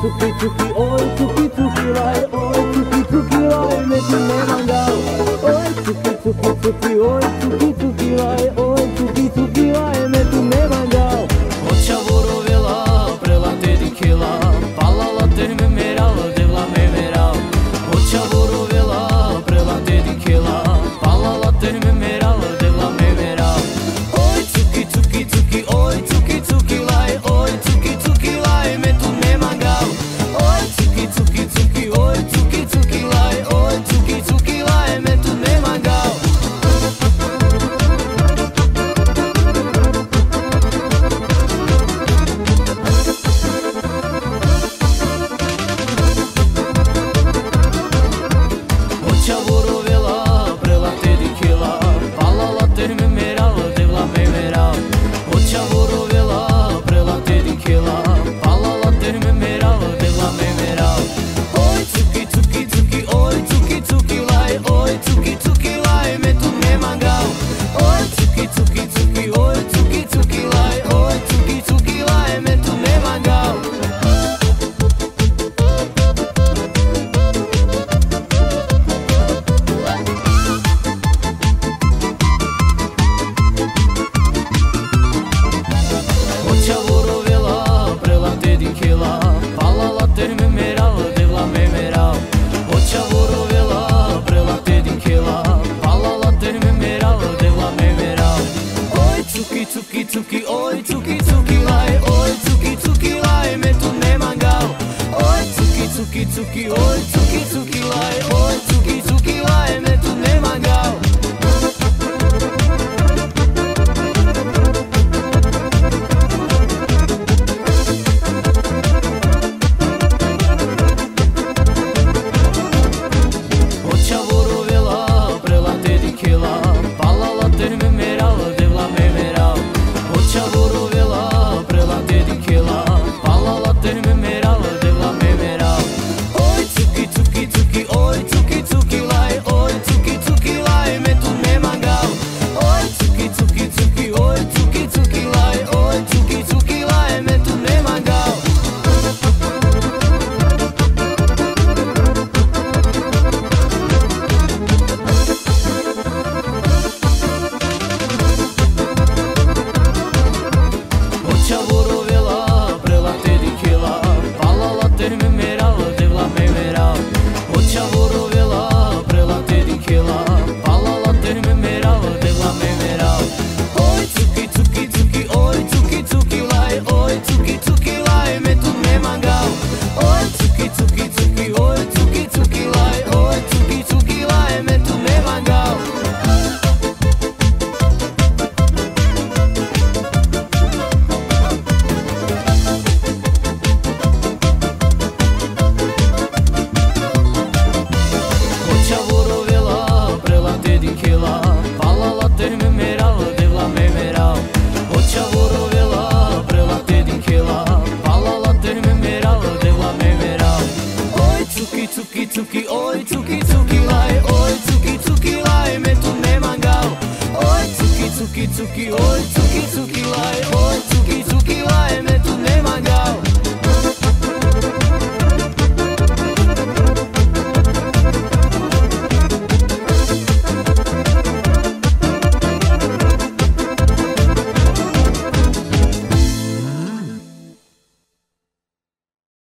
cuki cuki, oi cuki cuki lai, oi cuki cuki lai, me tu ne mangao. Oi cuki cuki cuki, oi cuki cuki lai, oi cuki cuki lai, me tu ne mangao. Ocha vorovela, prela te dikela, palala te me meral, devla me meral. Ocha vorovela, prela te dikela, palala te me meral, devla me meral. Oi cuki cuki cuki, oi cuki cuki lai, oi cuki cuki lai, me tu ne mangao. Oi cuki cuki cuki, oi cuki cuki lai, oi cuki cuki lai, me tu ne mangao. Ocha vorovela, prela te dikela, palala te me meral, devla me meral. Ocha vorovela, prela te dikela, palala te me meral, devla me meral. Oi cuki cuki cuki, oi cuki cuki lai, oi cuki cuki lai, me tu ne mangao. Oi cuki cuki cuki, oi cuki cuki lai, oi cuki cuki lai, me tu ne mangao. Ocha vorovela, prela te dikela, palala te me meral, devla me meral. Ocha vorovela, prela te dikela, palala te me meral, devla me meral. Oi cuki cuki cuki, oi cuki cuki lai, oi cuki cuki lai, me tu ne mangao. Oi cuki cuki cuki, oi cuki cuki lai, oi